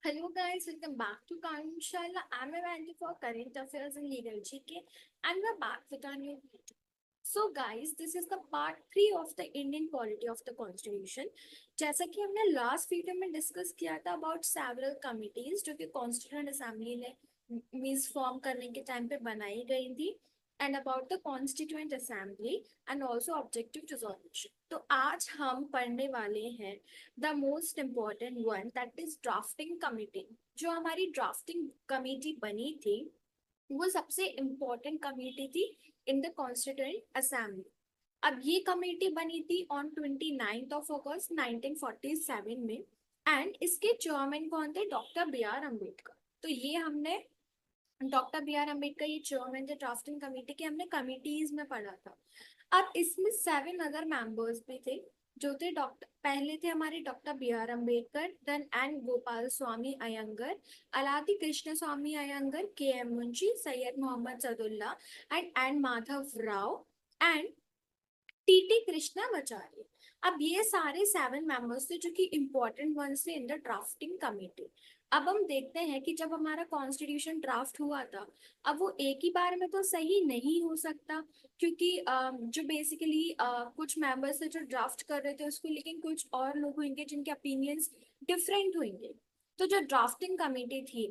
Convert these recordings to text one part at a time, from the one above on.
Hello guys, welcome back to Kanunshala. I'm Amanda for Current Affairs and Legal GK and we're back with our new video. So guys, this is the part 3 of the Indian polity of the Constitution. जैसा कि हमने last video में discuss किया था about several committees जो कि constituent assembly ने means form करने के टाइम पे बनाई गई थी and about the constituent assembly and also objective resolution. तो आज हम पढ़ने वाले हैं the most important one that is drafting committee. जो हमारी ड्राफ्टिंग कमिटी बनी थी वो सबसे इम्पोर्टेंट कमेटी थी इन द कॉन्स्टिट्यूएंट असेंबली. अब ये कमेटी बनी थी ऑन 29 ऑफ अगस्त 1947 में एंड इसके चेयरमैन कौन थे? Doctor B R Ambedkar. तो ये हमने डॉक्टर बी आर अम्बेडकर ये चेयरमैन थे ड्राफ्टिंग कमेटी के, हमने कमिटीज में पढ़ा था. अब इसमें 7 अदर मेंबर्स भी थे जो थे डॉक्टर, पहले थे हमारे doctor B R Ambedkar, then N Gopalaswami Ayyangar, Alladi Krishnaswami Ayyangar, K M Munshi, Syed Mohammad Saadulla and N Madhav Rao and T T Krishnacharya. अब ये सारे 7 मेंबर्स थे जो कि इम्पोर्टेंट वंस थे इन द ड्राफ्टिंग कमेटी. अब हम देखते हैं कि जब हमारा कॉन्स्टिट्यूशन ड्राफ्ट हुआ था, अब वो एक ही बार में तो सही नहीं हो सकता क्योंकि जो बेसिकली कुछ मेंबर्स थे जो ड्राफ्ट कर रहे थे उसको, लेकिन कुछ और लोग होंगे जिनके ओपिनियंस डिफरेंट होंगे. तो जो ड्राफ्टिंग कमेटी थी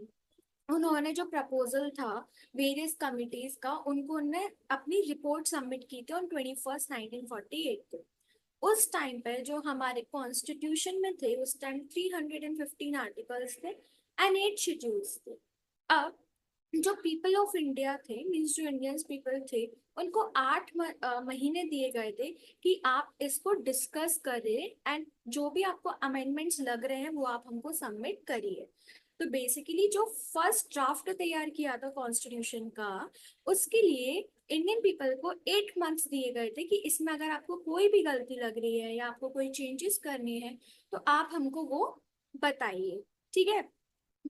उन्होंने जो प्रपोजल था वेरियस कमिटीज का, उनको उन्होंने अपनी रिपोर्ट सबमिट की थी ऑन 21 1948 को. उस टाइम पे जो हमारे कॉन्स्टिट्यूशन में थे उस टाइम 315 आर्टिकल्स थे एंड 8 शेड्यूल्स थे. अब जो पीपल ऑफ इंडिया थे मीन्स जो इंडियंस पीपल थे उनको 8 महीने दिए गए थे कि आप इसको डिस्कस करें एंड जो भी आपको अमेंडमेंट्स लग रहे हैं वो आप हमको सबमिट करिए. तो बेसिकली जो फर्स्ट ड्राफ्ट तैयार किया था कॉन्स्टिट्यूशन का, उसके लिए इंडियन पीपल को 8 मंथ्स दिए गए थे कि इसमें अगर आपको कोई भी गलती लग रही है या आपको कोई चेंजेस करने हैं तो आप हमको वो बताइए. ठीक है,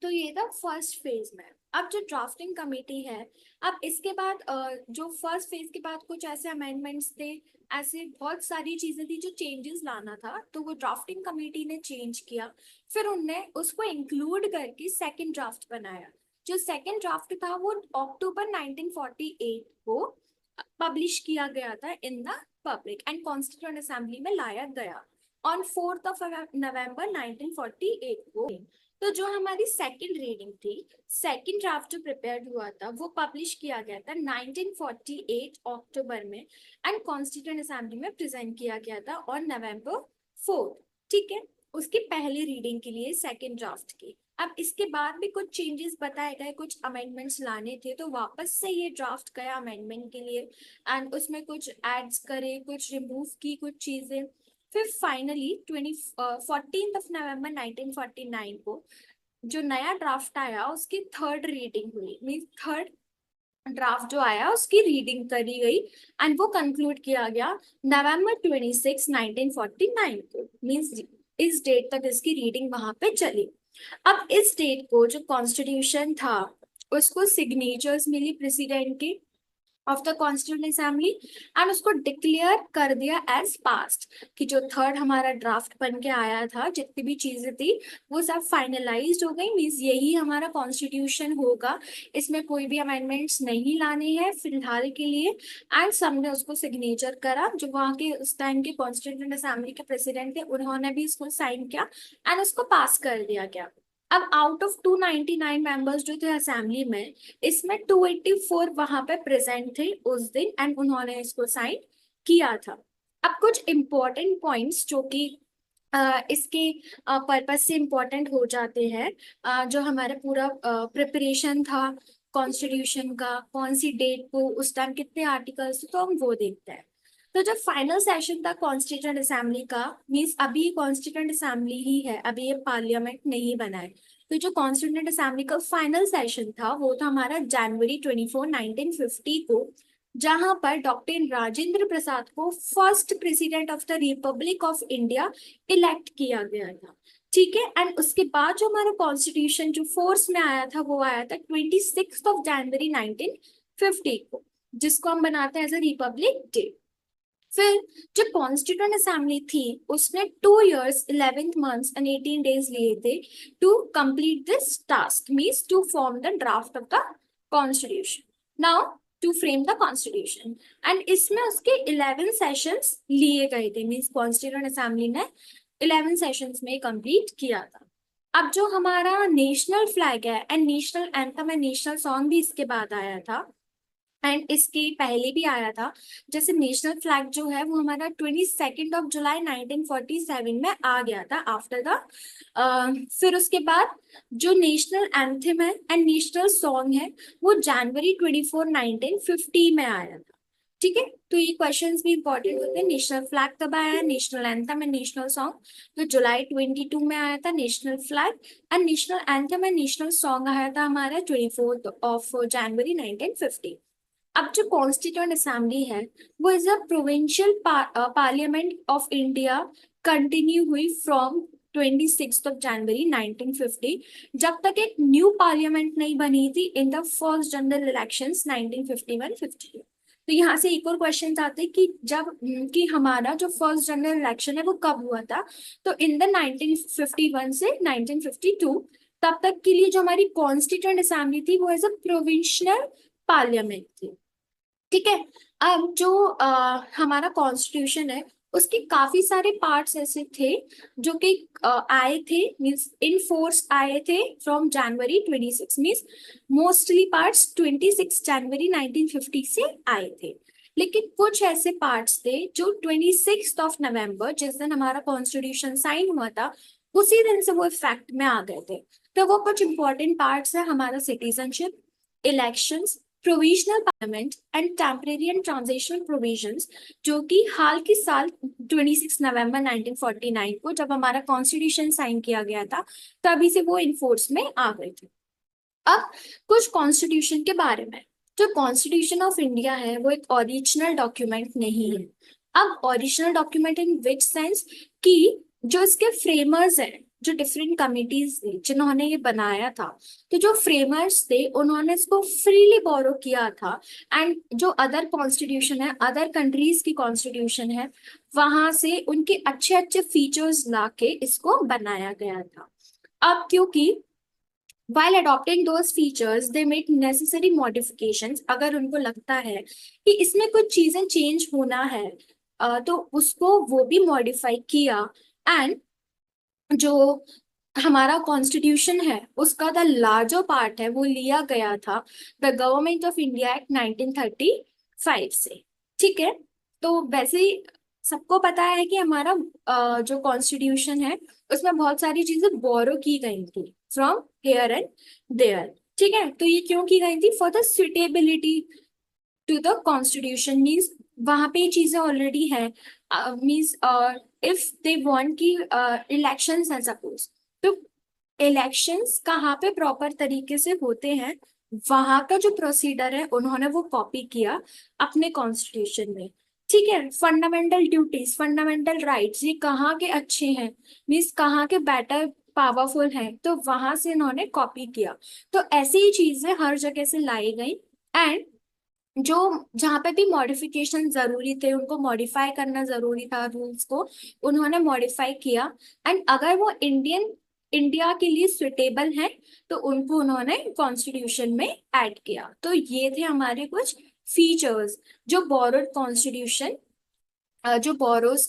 तो ये था फर्स्ट फेज में. अब जो ड्राफ्टिंग कमेटी है, अब इसके बाद जो फर्स्ट फेज के बाद कुछ ऐसे अमेंडमेंट्स थे, ऐसे बहुत सारी चीजें थी जो चेंजेस लाना था, तो वो ड्राफ्टिंग कमेटी ने चेंज किया. फिर उनने उसको इंक्लूड करके सेकंड ड्राफ्ट बनाया. जो सेकंड ड्राफ्ट था वो अक्टूबर 1948 को पब्लिश किया गया था in the public and constituent assembly में लाया गया ऑन 4th ऑफ नवंबर 1948 को. तो जो हमारी सेकंड रीडिंग थी, सेकंड ड्राफ्ट जो प्रिपेयर हुआ था वो पब्लिश किया गया था 1948 अक्टूबर में एंड कॉन्स्टिट्यूएंट असेंबली में प्रेजेंट किया गया था ऑन नवंबर 4th. ठीक है, उसकी पहली रीडिंग के लिए सेकंड ड्राफ्ट की. अब इसके बाद भी कुछ चेंजेस बताए गए, कुछ अमेंडमेंट्स लाने थे तो वापस से ये ड्राफ्ट गया अमेंडमेंट के लिए एंड उसमें कुछ एड्स करे, कुछ रिमूव की कुछ चीजें. फिर फाइनली 14th ऑफ नवंबर 1949 को जो नया ड्राफ्ट आया उसकी थर्ड रीडिंग हुई. मीन थर्ड ड्राफ्ट जो आया उसकी रीडिंग करी गई एंड वो कंक्लूड किया गया नवंबर 26 1949 को. मीन्स इस डेट तक इसकी रीडिंग वहां पे चली. अब इस डेट को जो कॉन्स्टिट्यूशन था उसको सिग्नेचर्स मिली प्रेसिडेंट के of the constituent assembly and उसको डिक्लेयर कर दिया एज पास्ट कि जो थर्ड हमारा ड्राफ्ट बन के आया था, जितनी भी चीजें थी वो सब फाइनलाइज्ड हो गई. मीन्स यही हमारा कॉन्स्टिट्यूशन होगा, इसमें कोई भी अमेंडमेंट्स नहीं लाने हैं फिलहाल के लिए. एंड सबने उसको सिग्नेचर करा, जो वहाँ के उस टाइम के कॉन्स्टिट्यूएंट असेंबली के प्रेसिडेंट थे उन्होंने भी इसको साइन किया एंड उसको पास कर दिया गया. अब आउट ऑफ 299 मेंबर्स जो थे असेंबली में, इसमें 284 वहां पे प्रेजेंट थे उस दिन एंड उन्होंने इसको साइन किया था. अब कुछ इम्पोर्टेंट पॉइंट्स जो कि इसके पर्पज से इम्पोर्टेंट हो जाते हैं, जो हमारा पूरा प्रिपरेशन था कॉन्स्टिट्यूशन का, कौन सी डेट को, उस टाइम कितने आर्टिकल्स थे, तो हम वो देखते हैं. तो जो फाइनल सेशन था कॉन्स्टिट्यूएंट असेंबली का, मीन्स अभी कॉन्स्टिट्यूएंट असेंबली ही है, अभी ये पार्लियामेंट नहीं बना है. तो जो कॉन्स्टिट्यूएंट असेंबली का फाइनल सेशन था वो था हमारा जनवरी 24 1950 को, जहां पर डॉक्टर राजेंद्र प्रसाद को first president of the Republic of India elect किया गया था. ठीक है, एंड उसके बाद जो हमारा कॉन्स्टिट्यूशन जो फोर्स में आया था वो आया था 26 ऑफ जनवरी 1950 को, जिसको हम बनाते हैं एज अ रिपब्लिक डे. फिर जो कॉन्स्टिट्यूएंट असेंबली थी उसने 2 years 11 months and 18 days लिए थे to complete this task, means to form the draft of the constitution, now to frame the constitution. And इसमें उसके 11 सेशंस लिए गए थे, मीन्स कॉन्स्टिट्यूएंट असेंबली ने 11 सेशंस में कंप्लीट किया था। अब जो हमारा नेशनल फ्लैग है and national anthem and national song भी इसके बाद आया था, एंड इसके पहले भी आया था। जैसे नेशनल फ्लैग जो है वो हमारा 22 जुलाई 1947 में आ गया था आफ्टर द, फिर उसके बाद जो नेशनल एंथम है एंड नेशनल सॉन्ग है वो January 24 1950 में आया था। ठीक है, तो ये क्वेश्चंस भी इंपॉर्टेंट होते हैं। नेशनल फ्लैग कब आया, national anthem and national song, तो जुलाई 22 में आया था national flag, and national anthem and national song आया था हमारा 24 January 1950। अब जो कॉन्स्टिट्यूएंट असेंबली है वो is a provincial parliament of India, continue हुई फ्रॉम 26 January 1950, जब तक एक न्यू पार्लियामेंट नहीं बनी थी in the first general elections 1951-52। तो यहाँ से एक और क्वेश्चन आते हैं कि जब कि हमारा जो फर्स्ट जनरल इलेक्शन है वो कब हुआ था, तो इन द 1951 से 1952 तब तक के लिए जो हमारी कॉन्स्टिट्यूएंट असेंबली थी वो एज अ प्रोविंशियल पार्लियामेंट थी। ठीक है, अब जो हमारा कॉन्स्टिट्यूशन है उसके काफी सारे पार्ट्स ऐसे थे जो कि आए थे, मीन्स इन फोर्स आए थे from January 26, means mostly parts 26 जनवरी 1950 से आए थे। लेकिन कुछ ऐसे पार्ट्स थे जो 26 नवंबर जिस दिन हमारा कॉन्स्टिट्यूशन साइन हुआ था उसी दिन से वो इफेक्ट में आ गए थे। तो वो कुछ इंपॉर्टेंट पार्ट्स है हमारा citizenship, elections, provisional parliament and temporary and transitional provisions, जो कि हाल के साल 26 नवंबर 1949 को जब हमारा कॉन्स्टिट्यूशन साइन किया गया था तभी से वो इनफोर्स में आ गए थे। अब कुछ कॉन्स्टिट्यूशन के बारे में, जो कॉन्स्टिट्यूशन ऑफ इंडिया है वो एक ओरिजिनल डॉक्यूमेंट नहीं है। अब original document in which sense कि जो इसके फ्रेमर्स हैं, जो डिफरेंट कमिटीज थे जिन्होंने ये बनाया था, तो जो फ्रेमर्स थे उन्होंने इसको फ्रीली बोरो किया था, एंड जो अदर कॉन्स्टिट्यूशन है, अदर कंट्रीज की कॉन्स्टिट्यूशन है, वहां से उनके अच्छे अच्छे फीचर्स लाके इसको बनाया गया था। अब क्योंकि while adopting those features they make necessary modifications, अगर उनको लगता है कि इसमें कुछ चीजें चेंज होना है तो उसको वो भी मॉडिफाई किया। एंड जो हमारा कॉन्स्टिट्यूशन है उसका द लार्जर पार्ट है वो लिया गया था the government of India act 1935 से। ठीक है, तो वैसे ही सबको पता है कि हमारा जो कॉन्स्टिट्यूशन है उसमें बहुत सारी चीजें बोरो की गई थी फ्रॉम हेयर एंड देयर। ठीक है, तो ये क्यों की गई थी, for the suitability to the constitution, means वहां पे ये चीजें ऑलरेडी है, मीन्स इफ दे वांट की इलेक्शंस है सपोज, तो इलेक्शंस कहाँ पे प्रॉपर तरीके से होते हैं वहां का जो प्रोसीडर है उन्होंने वो कॉपी किया अपने कॉन्स्टिट्यूशन में। ठीक है, फंडामेंटल ड्यूटीज, फंडामेंटल राइट्स ये कहाँ के अच्छे हैं, मीन्स कहाँ के बेटर पावरफुल हैं, तो वहां से इन्होंने कॉपी किया। तो ऐसी ही चीजें हर जगह से लाई गई, एंड जो जहाँ पे भी मॉडिफिकेशन जरूरी थे उनको मॉडिफाई करना जरूरी था, रूल्स को उन्होंने मॉडिफाई किया। एंड अगर वो इंडिया के लिए सुटेबल है तो उनको उन्होंने कॉन्स्टिट्यूशन में ऐड किया। तो ये थे हमारे कुछ फीचर्स जो बोरोड कॉन्स्टिट्यूशन, जो बोरोस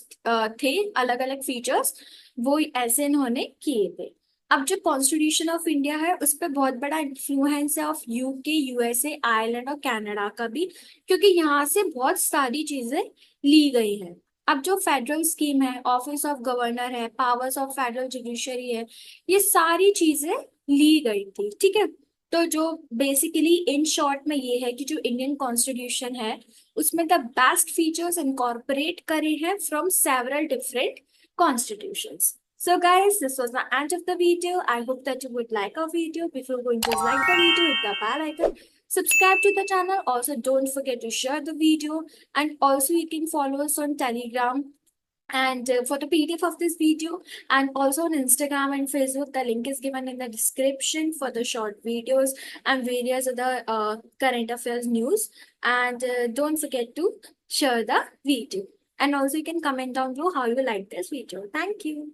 थे अलग अलग फीचर्स वो ऐसे इन्होंने किए थे। अब जो कॉन्स्टिट्यूशन ऑफ इंडिया है उस पर बहुत बड़ा इन्फ्लुएंस है ऑफ यूके, यूएसए, आयरलैंड और कनाडा का भी, क्योंकि यहाँ से बहुत सारी चीजें ली गई हैं। अब जो फेडरल स्कीम है, ऑफिस ऑफ गवर्नर है, पावर्स ऑफ फेडरल जुडिशरी है, ये सारी चीजें ली गई थी। ठीक है, तो जो बेसिकली इन शॉर्ट में ये है कि जो इंडियन कॉन्स्टिट्यूशन है उसमें द बेस्ट फीचर्स इनकॉर्पोरेट करे हैं from several different constitutions. So guys, this was the end of the video. I hope that you would like our video. Before going to like the video, hit the bell icon, subscribe to the channel. Also, don't forget to share the video, and also you can follow us on Telegram and for the PDF of this video, and also on Instagram and Facebook. The link is given in the description for the short videos and various other current affairs news. And don't forget to share the video. And also you can comment down below how you like this video. Thank you.